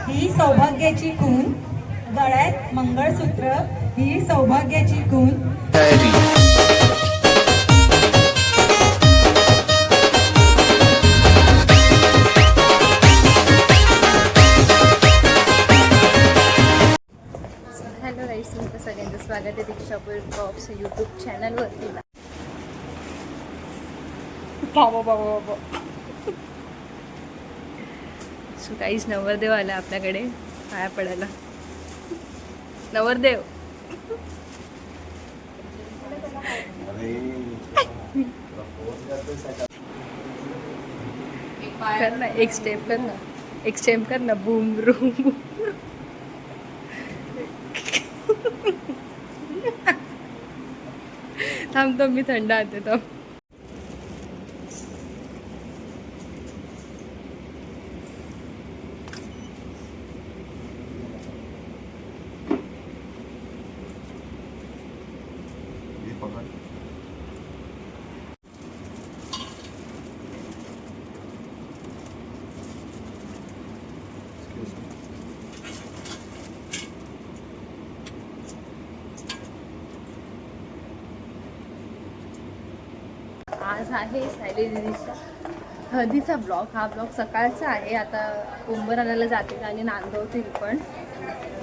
ही सौभाग्याची खून, गळ्यात मंगळसूत्र ही सौभाग्याची खून. हॅलो गाईस, तुमचं सगळ्यांचं स्वागत आहे दीक्षा ब्लॉग्स यूट्यूब चॅनलवरती. सो गाईस, नवरदेव आला आपल्याकडे पाया पडायला. नवरदेव कर ना, एक स्टेप कर ना, एक स्टेप कर ना. बूम रूम थांबतो मी, थंड आणते तो. आज आहे सायली दीदीचा हळदीचा ब्लॉग. हा ब्लॉग सकाळचा आहे. आता कुंभर आणायला जातील आणि नांदवतील पण.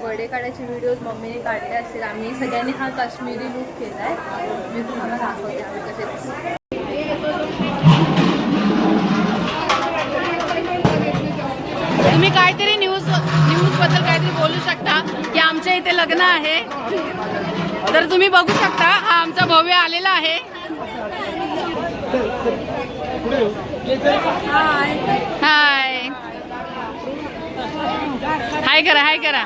वडे काढायचे व्हिडिओज मम्मीने काढले असतील. आम्ही सगळ्यांनी हा काश्मीरी लूक केला आहे. मी तुम्हाला दाखवते आम्ही कसे. तुम्ही काहीतरी न्यूजबद्दल काहीतरी बोलू शकता की आमच्या इथे लग्न आहे. तर तुम्ही बघू शकता, हा आमचा भव्य आलेला आहे. हाय हाय करा, हाय करा.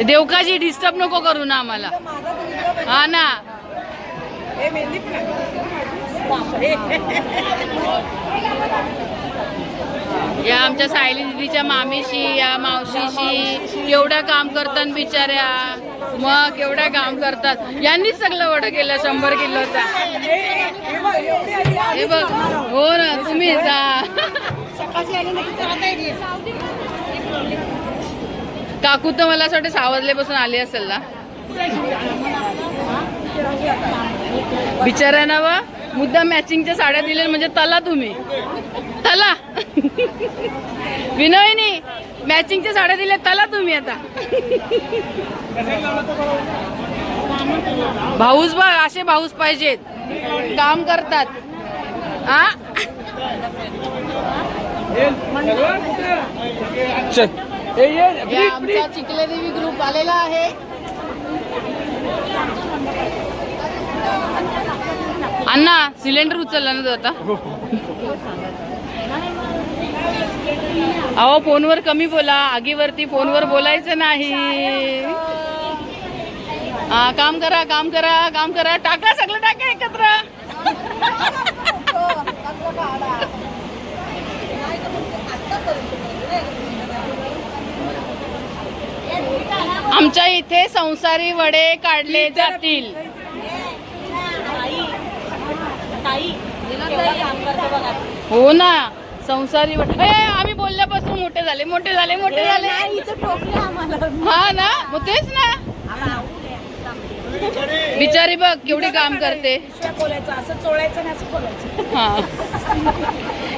देवकाजी डिस्टर्ब नको करू ना आम्हाला. हा ना, या आमच्या सायली दीदीच्या मामीशी, या मावशीशी एवढं काम करतात बिचाऱ्या. मग एवढं काम करतात. यांनीच सगळं वडं केलं 100 किलोचा. हे बघ, हो ना, तुम्ही जा. काकू तर मला असं वाटतं सावरलेपासून आली असेल ना बिचाऱ्यांना. व मुद्दा मॅचिंगच्या साड्या दिल्या म्हणजे तला तुम्ही तला. विनयनी मॅचिंगच्या साड्या दिल्या तला तुम्ही. आता भाऊस बघ, असे भाऊस पाहिजेत, काम करतात. हा आमचा चिखलेदेवी ग्रुप आलेला आहे. अण्णा सिलेंडर उचलला ना तो आता. अहो, फोनवर कमी बोला, आगीवरती फोनवर बोलायचं नाही. हा, काम करा, काम करा, काम करा. टाका, सगळं टाका एकत्र. आमच्या इथे संसारी वडे काढले जातील. हो ना, संसारी वडे. आम्ही बोलल्यापासून मोठे झाले, मोठे झाले, मोठे झाले. हा ना, मग तेच ना. बिचारी बघ केवढी काम करते. हा,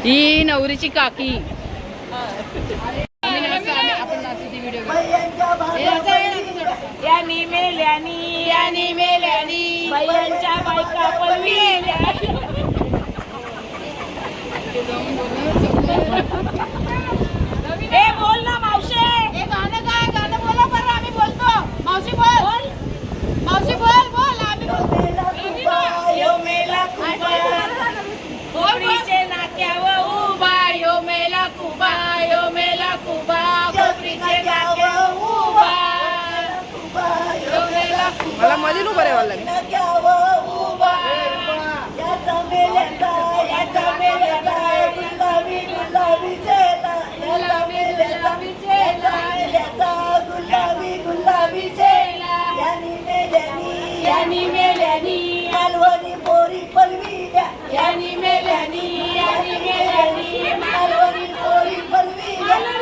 ही नवरीची काकी. यानी मेल्यानी, यानी मेल्यानी, बायांच्या बायका पळविल्या. ए बोल ना मावशे. हे गाणं काय? गाणं बोला बरं, आम्ही बोलतो. मावशी बोल, मावशी बोल, बोल, आम्ही बोलतो. यो मेला कुबा, खोबरीचे नाक्यावर उभा. यो मेला कुबा, यो मेला कुबा, खोबरीचे नाक्यावर उभा. मला मध्ये उभं राहावं लागेल. याचा मेल्याचा, याचा मेल्याचा, गुलाबी गुलाबी चेला. याचा मेल्याचा, याचा गुलाबी गुलाबी चेला. यानी मेल्यानी, यानी मेल्यानी, मालवणी पोरी पलविल्या. यानी मेल्यानी, यानी मेल्यानी, मालवणी पोरी पलविल्या.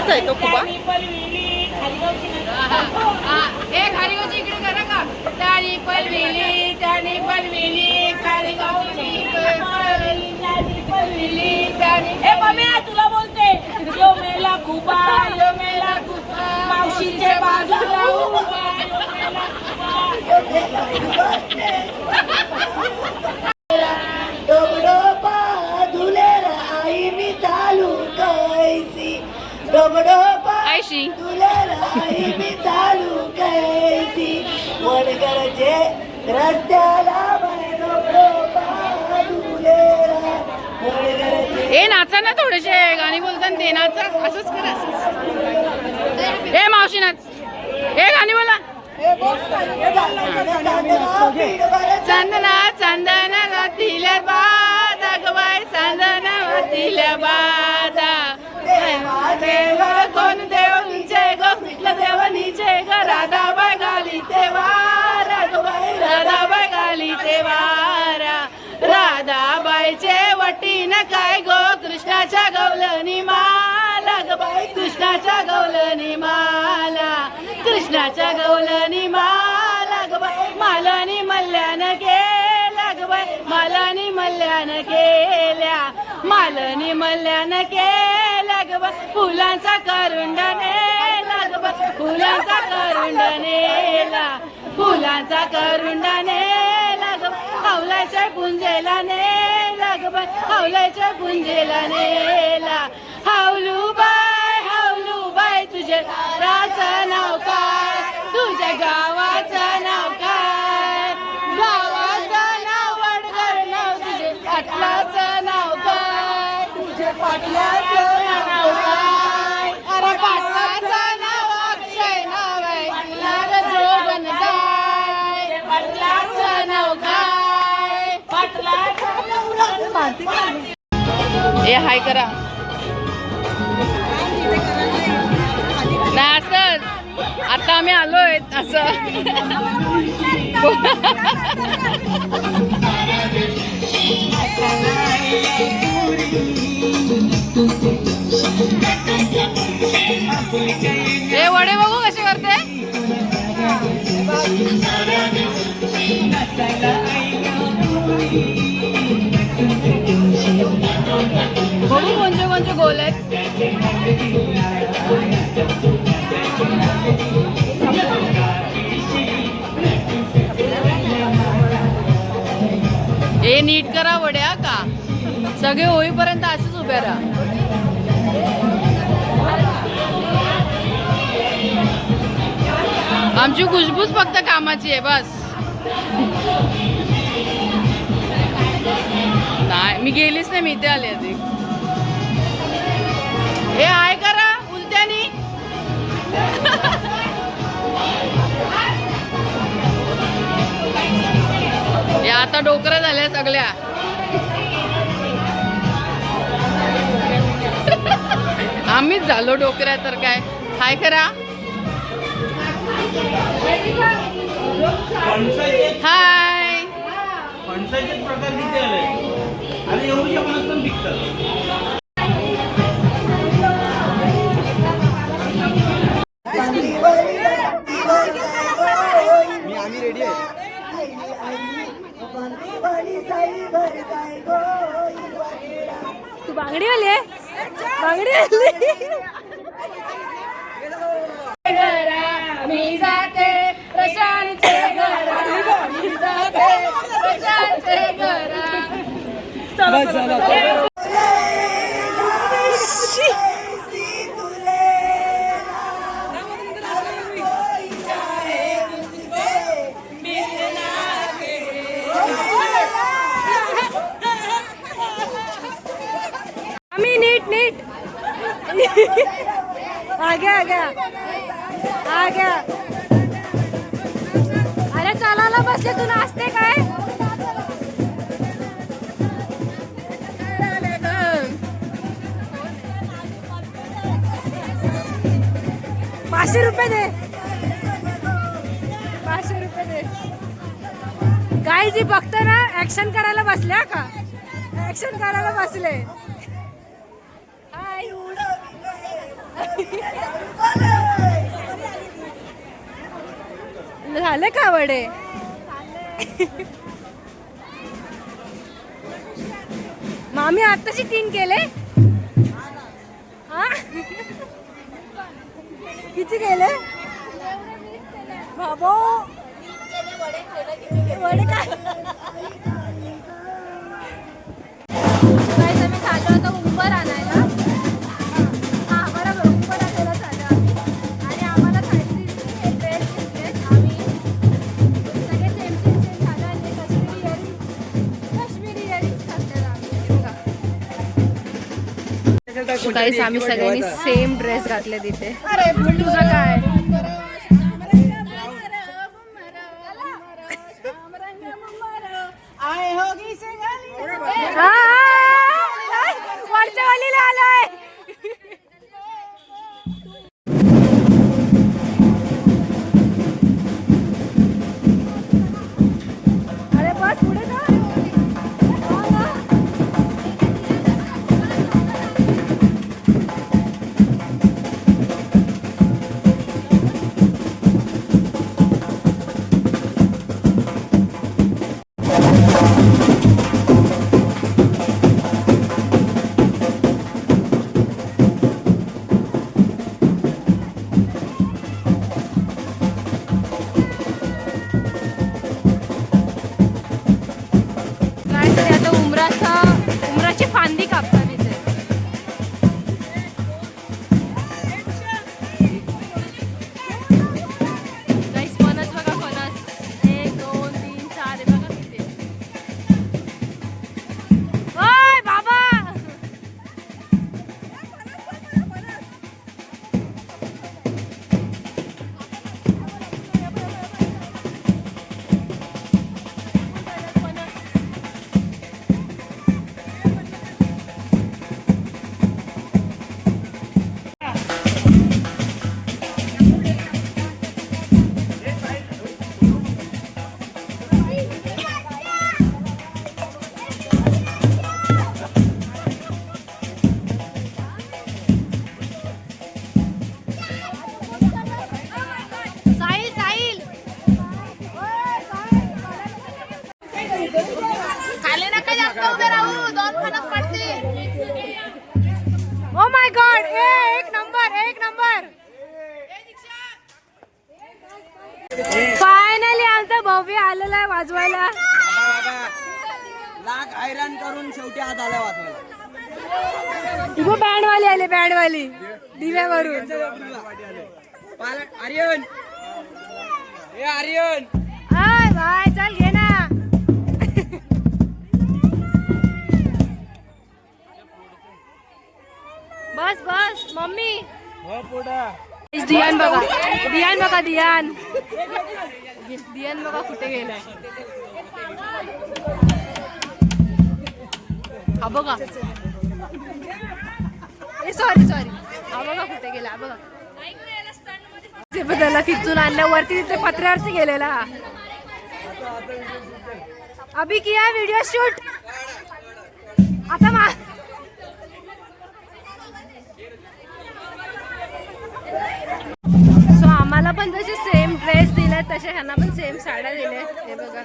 तसाच आहे तो खुबा. हे खारीगावची इकडे करा का त्यानी पलविली खारीगावची पलविली हे मम्मी तुला बोलते यो मेला खुबा मावशीचे बाजूला उभा डोबडोबा धुलेरा आई मी चालू कैसी डोबडोबा आयशी धुलेरा आई मी चालू कैसी वडगरचे रस्त्याला बाय डोबडोबा धुलेरा वडगरचे. हे नाचा ना थोडेसे गाणी बोलताना ते नाचा असंच करा हे मावशी नाच हे गाणी बोला चंदना चंदना घातिल्या बादा गवाय चंदना घातिल्या बादा देव कोण देवनीचे ग कुठलं देवनीचे ग राधाबाई घाली ते वारा गवाय राधाबाई घाली ते वारा राधाबाईचे वटीन काय गो कृष्णाच्या गवलनी माला गबाई कृष्णाच्या गवलनी माला कृष्णाच्या गवलनी माला गबाई मालानी मल्ल्यान केला गबाई मालानी मल्ल्यान केल्या मालानी मल्ल्यान केल्या गबाई फुलांचा करुंड नेला गबाई फुलांचा करुंड नेला फुलांचा करुंड नेला गबाई हवलाच्या पुंजेला नेला गबाई हवलाच्या पुंजेला नेला हावलू बाय तुझ्या राचं नाव काय तुझ्या गावाचं नाव काय गावाचं नाव वडगर नाव तुझे पाटलाचं नाव काय तुझे पाटलाचं नाव काय अरे पाटलाचं नाव अक्षय नाव आहे पाटलाला जोगन काय पाटलाचं नाव काय पाटलाचं हे हाय करा नाही असंच आता आम्ही आलोय असं हे वडे बघू कसे करते बघू कोणते कोणते गोल आहेत हे नीट करा वड्या का सगळे होईपर्यंत असेच उभ्या राहा आमची खुशबूच फक्त कामाची आहे बस नाही मी गेलीच नाही मी इथे आले आधी हे हाय करा उलट्यानी या आता डोकरं झाल्या सगळ्या आम्हीच झालो डोकऱ्या तर काय हाय करा हाय फणसाचे प्रकार किती आले आणि एवढी पण असतात विकतात आम्ही रेडी आहे तू बांगडी आली आहे बांगडी आली मी जाते प्रशांतचे घरा मी जाते प्रशांतचे घरा आम्ही नीट नीट आ गया अरे चालायला बसले तू नाचते काय ₹500 दे 500 दे काय जी बघतो ना ऍक्शन करायला बसल्या का ऍक्शन करायला बसले झाले का वडे? मामी आताशी 3 केले. हा किती केले बाबो? वडे काय आम्ही चाललो होतो उंबर आणायला. हा बरोबर उंबर आणायला चाललो आम्ही. आणि आम्हाला साडी हे ड्रेस घेतले आम्ही सगळे सेम झालं. आणि काश्मीरी इयरिंग्स घातले आम्ही. गाईस आम्ही सगळ्यांनी सेम ड्रेस घातले तिथे. तुझं काय? वरच्या वालीला आलोय. अरे बस पुढे जा. उमराची फांदी कापतात इथे. गाईस फणस बघा फणस 1 2 3 4 आहे बघा किती. ओय बाबा ओ माय गॉड. एक नंबर. फायनली आमचा भव्य आलेला आहे वाजवायला. लाख हैराण करून शेवटी आज आला वाजवायला. इगो बँडवाली आले. बँडवाली दिव्यावरून. आर्यन हाय बाय चल घे ना. बस मम्मी. दियान बघा. दियान बघा कुठे गेलाय. हा बघा. सॉरी हा बघा कुठे गेला बघा. त्याला तिथून आणल्यावरती तिथे पत्र्यावरती गेलेला. अभी किया व्हिडिओ शूट. आता आम्हाला पण जसे सेम ड्रेस दिले तसे ह्यांना पण सेम साड्या दिल्या. हे बघा.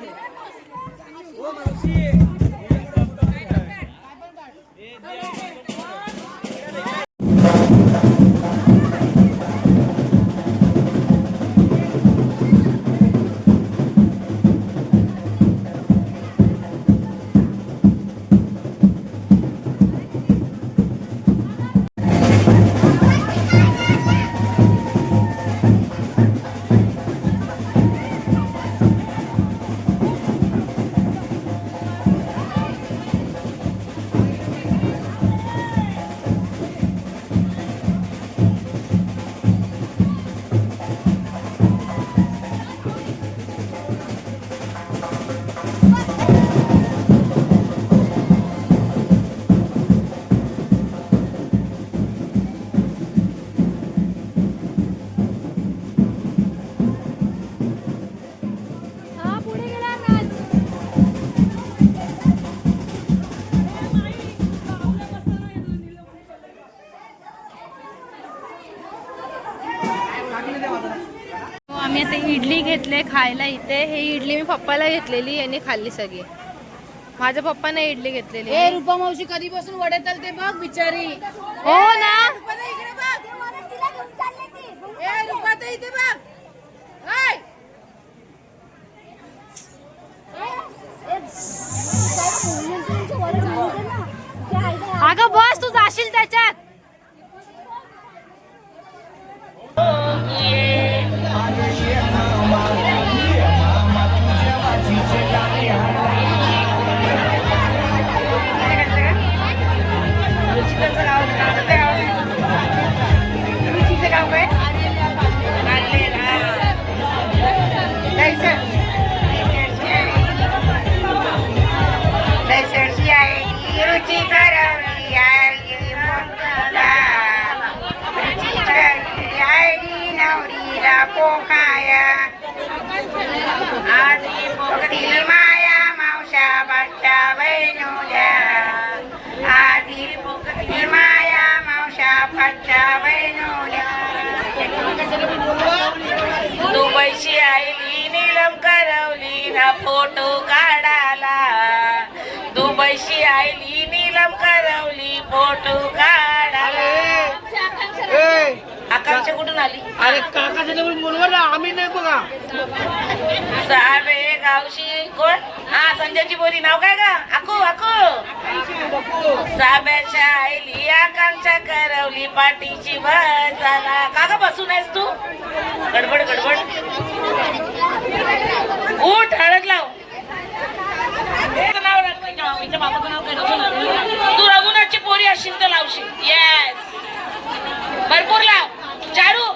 खायला इथे हे इडली मी पप्पाला घेतलेली, यांनी खाल्ली सगळी. माझ्या पप्पाने इडली घेतलेली. ए रुपा मावशी कधीपासून वडे तलते बघ बिचारी. हो ना. इकडे बघ. ए रुपा ताई इथे बघ. ऐ. अगं बस, तू जाशील त्याच्यात. माया मावशा बट्टा बैनुल्या आधी माया मावशा बट्टा बैनुल्या दुबईची आईली नीलम करवली ना फोटो काढाला दुबईची आईली नीलम करवली फोटो काढाला आकांक्षा कुठून आली अरे काका बोलवा ना आम्ही नाही बघा साबे गावशी कोण हा संजयची बोली नाव काय का आकू आकू साब्याच्या आईली आकांक्षा करवली पाठीची बसाला काका बसून आहेस तू गडबड गडबड उठ हळद लाव नाव राखच्या बाबाचं नाव काय तू रघुनाथची पोरी असशील तर लावशील येस भरपूर लाव चारू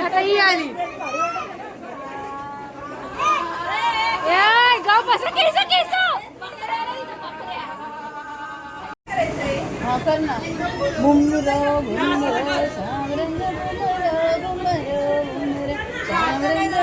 आता ही आली गाव बसा केस केस कर ना घुमर घुमर सामरंग घुमर घुमर घुमर सामरंग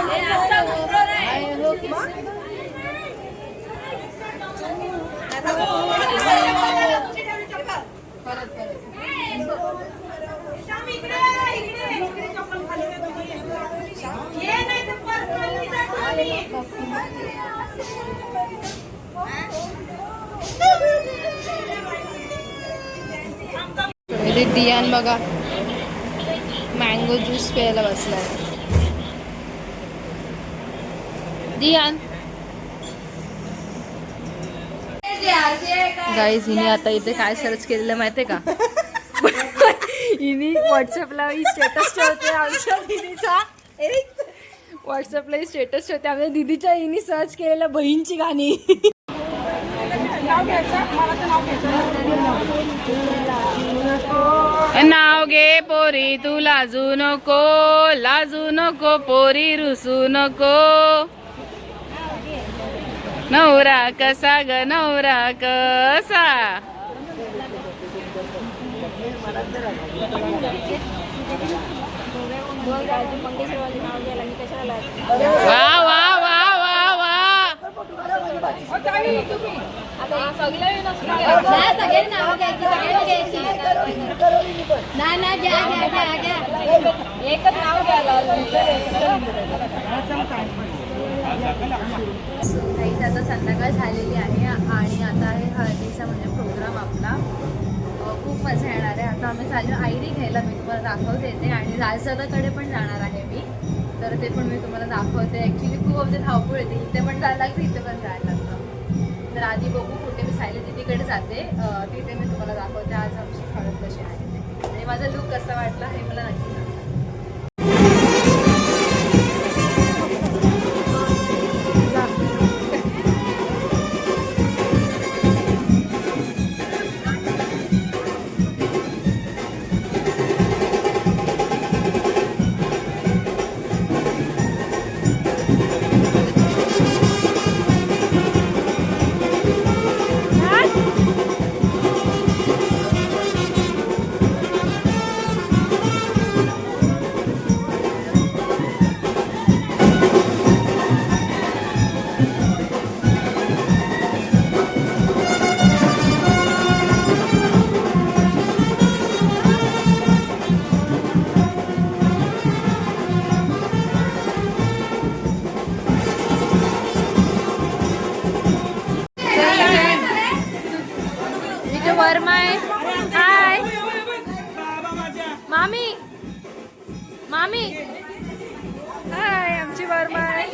दियान बघा मँगो ज्यूस प्यायला बसलाय. दियान गाईज हिने आता इथे काय सर्च केलेलं माहितीये का हिने व्हॉट्सअपला स्टेटस ठेवते आमच्या दीदीचा व्हॉट्सअपला स्टेटस ठेवते आमच्या दीदीच्या हिने सर्च केलेल्या बहीणची गाणी. नाव घे पोरी तू लाजू नको पोरी रुसू नको नवरा कसा ग नवरा कसा वा वा वा वा वा एकच नाव आता संध्याकाळ झालेली आहे आणि आता आहे हळदीचा म्हणजे प्रोग्राम आपला. खूप मजा येणार आहे. आता आम्ही चाललो आयरी घ्यायला, मी तुम्हाला दाखवते येते आणि राजदादाकडे पण जाणार आहे. तर ते पण मी तुम्हाला दाखवते. ॲक्च्युली खूप आमची धावपळ येते, इथे पण जायला लागतं, इथे पण जायला लागतं. तर आधी बघू कुठे मी सायली दीदीकडे जाते, तिथे मी तुम्हाला दाखवते आज आमची हळद कशी आहे ते. आणि माझा लुक कसा वाटला हे मला नक्की सांगा. वर्मा आहे. हाय मामी, मामी हाय, आमची वर्मा आहे.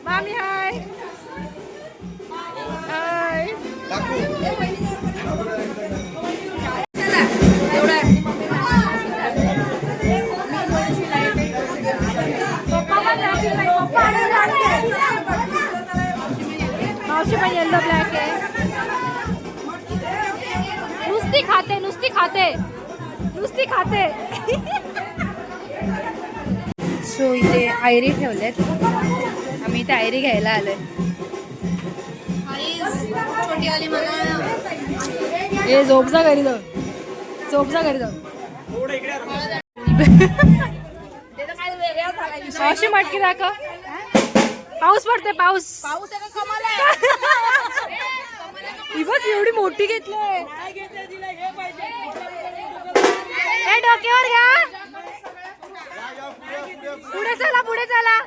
मामी हाय हाय. मावशी पण येल्लो ब्लॅक आहे. नुसती खाते, नुसती खाते, नुसती खाते. सो इथे आयरी ठेवलेत, आम्ही इथे आयरी घ्यायला आलोय. हे झोपजा घरी जाऊन, झोपजा घरी जाऊन. मावशी मटकी दाखव. पाऊस पडते, पाऊस. ही बघ एवढी मोठी घेतली. डोक्यावर घ्या. पुढे चला, पुढे चला,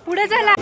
पुढे चला.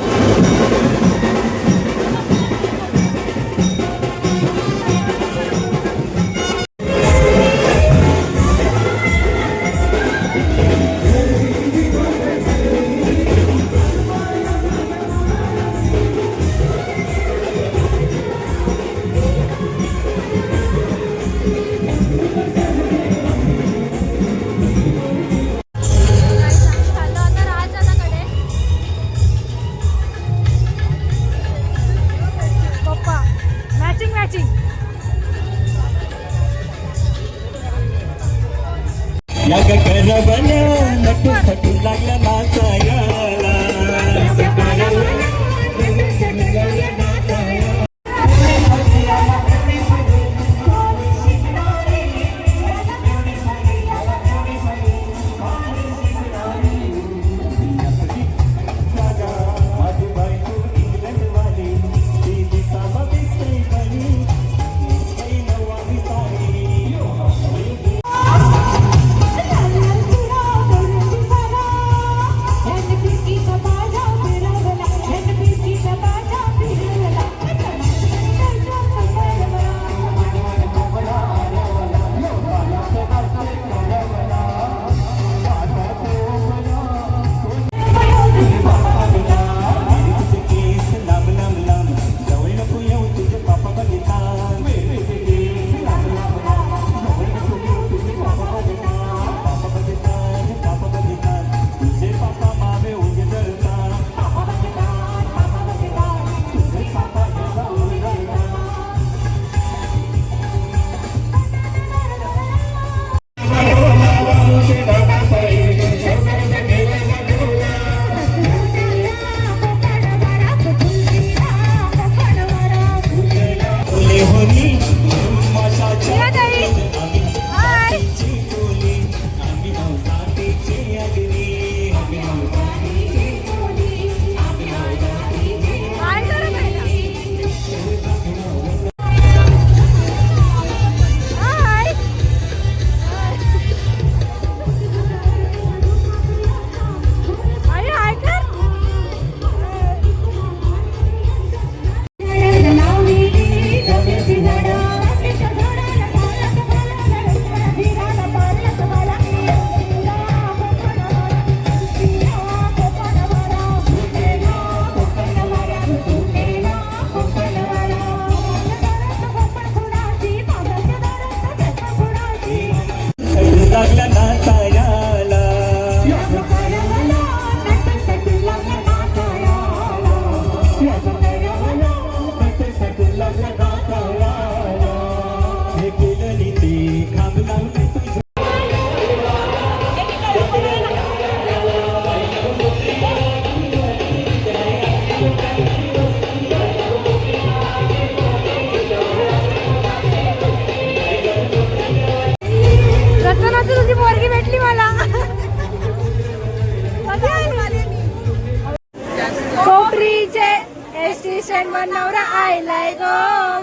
राहिलाय गो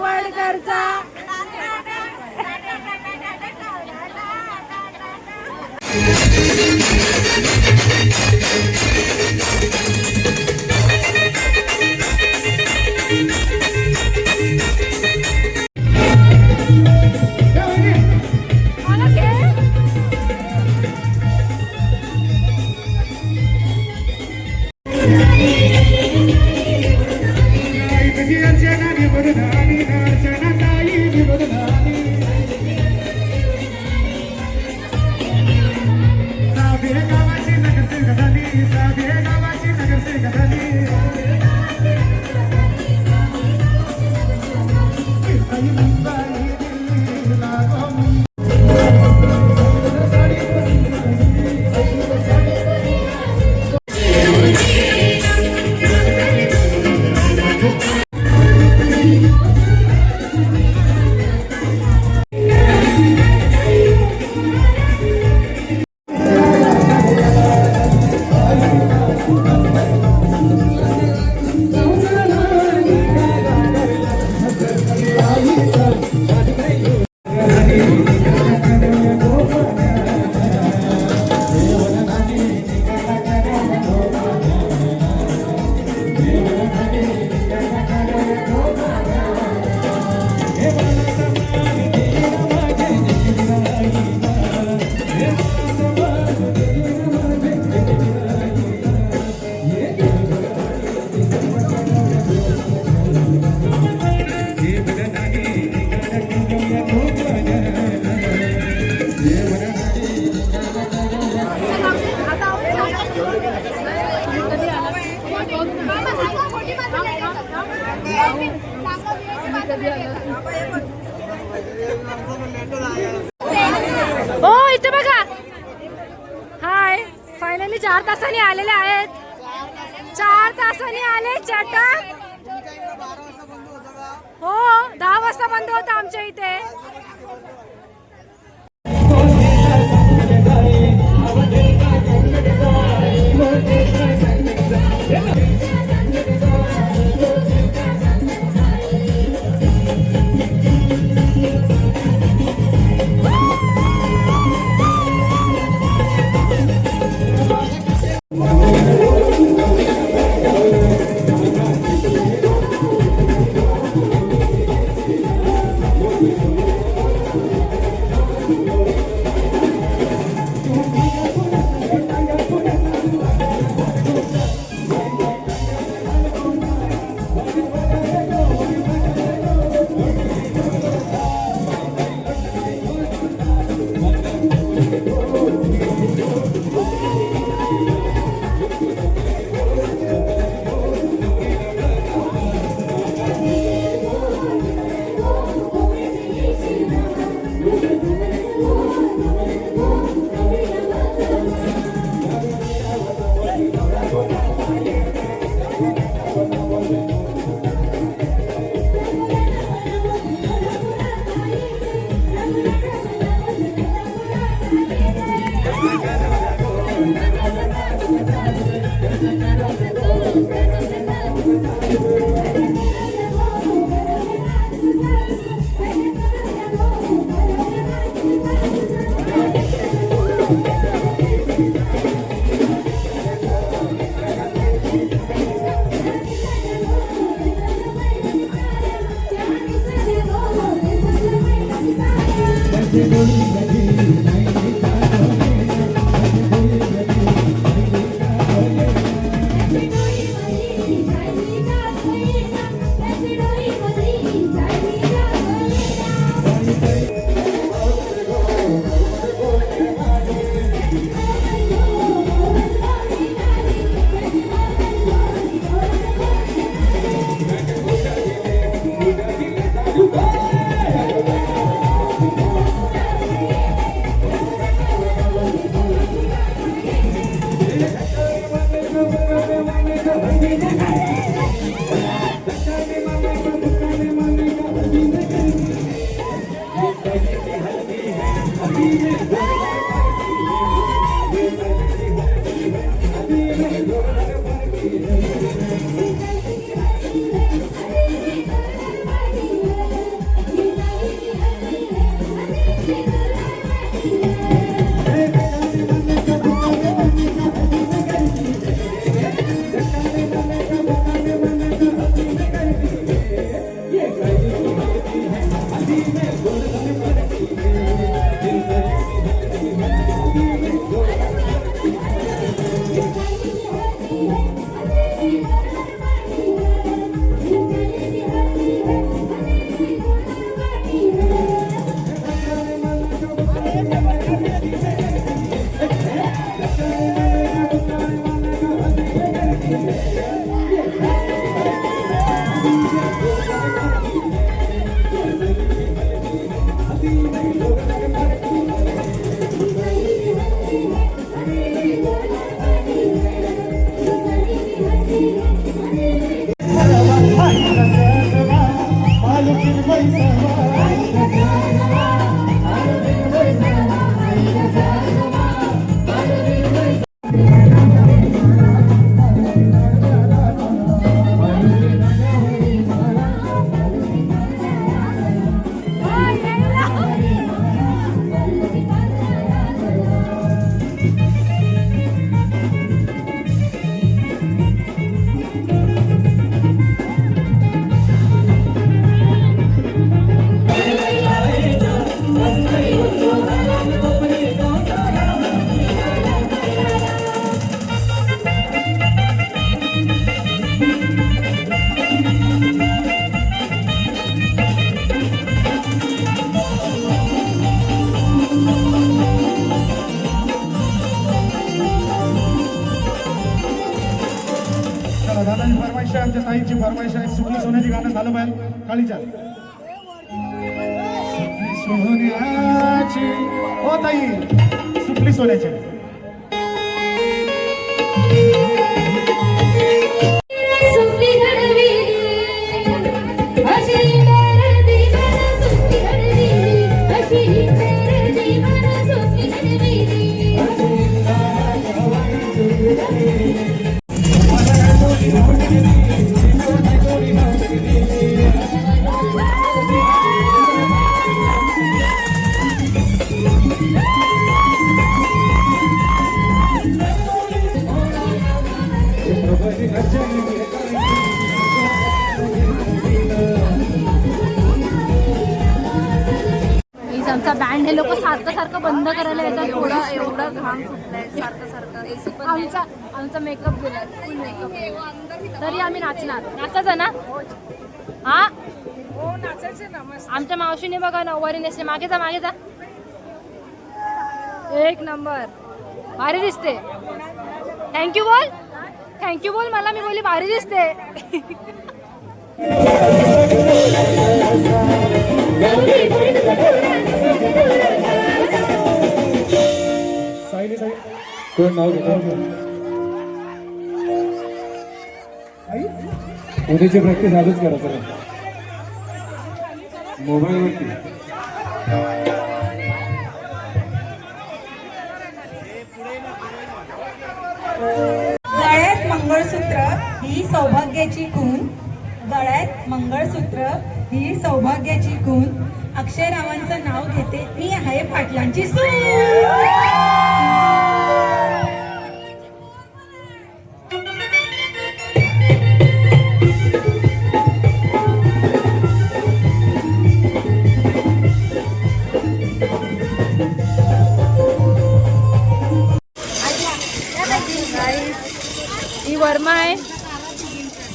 वडगरचा. हो इथे बघा. हाय, फायनली 4 तासांनी आलेले आहेत. 4 तासांनी आले चटक. हो 10 वाजता बंद होता आमच्या इथे. दादाची फरमाईश आहे, आमच्या ताईची फरमाईश आहे. सुखी सोन्याची गाणं झालं पाहिजे खालीच्या सुखी सोन्याची हो ताई सुखली सोन्याची आमचा बँड हे लोक सारखं बंद करायला येतात. थोडं एवढं घाम सुटलाय सारखं एसी पण आमचा मेकअप गेलाय फुल मेकअप तरी आम्ही नाचणार. नाचायचं ना हा हो नाचायचं ना. आमच्या मावशीने बघा नऊवारी नेसले. मागे जा एक नंबर भारी दिसते. थँक्यू बोल मला. मी बोली भारी दिसते. कोण नाव घेतो उद्याची प्रॅक्टिस आजच करा चला मोबाईल वरती. गळ्यात मंगळसूत्र ही सौभाग्याची खूण. गळ्यात मंगळसूत्र ही सौभाग्याची खूण. अक्षय रावांचं नाव घेते मी आहे पाटलांची सून.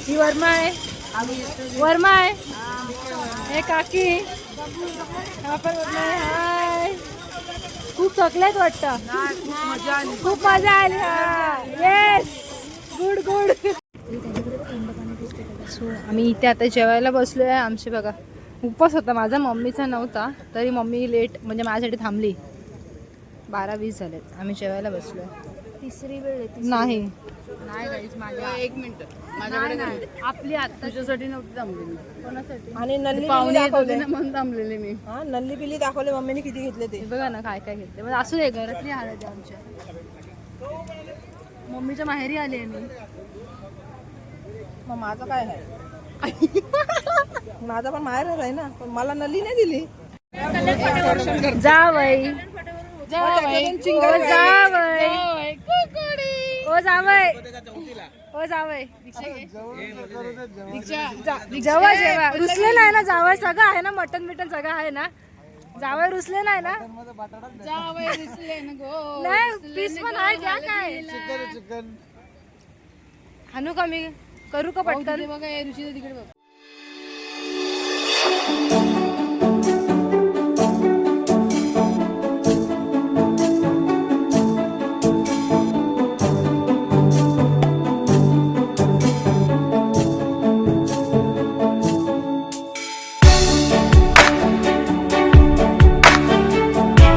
ही वर्मा आहे हे काकी हाय. खूप थकलेत वाटतं. खूप मजा आली. Yes good. सो आम्ही इथे आता जेवायला बसलो आहे. आमचे बघा उपवास होता माझा, मम्मीचा नव्हता. तरी मम्मी लेट म्हणजे माझ्यासाठी थांबली. 12:20 झालेत. आम्ही जेवायला बसलो आहे. तिसरी वेळ नाही गाईज माझ्या 1 मिनिट माझ्याकडे आपली आता तुझ्यासाठी नव्हती थांबलेली. कोणासाठी? आणि नल्ली दाखवले ना म्हणून थांबलेली मी. हा नल्ली पिली दाखवले मम्मीने किती घेतले ते बघा ना. काय घेतले म्हणजे असू दे. घरातली हालत आहे आमच्या. मम्मीच्या माहेरी आली आहे मी. मग माझं काय आहे? माझा पण माहेरच आहे ना. पण मला नल्ली नाही दिली. जावई जेव्हा रुसले नाही ना जावई. सगळं आहे ना. मटन बिटन सगळं आहे ना. जावई रुसले नाही ना. नाही पीस पण आहे. द्या काय हानू का मी करू का पटकन. बघा रुची तिकडे बघ.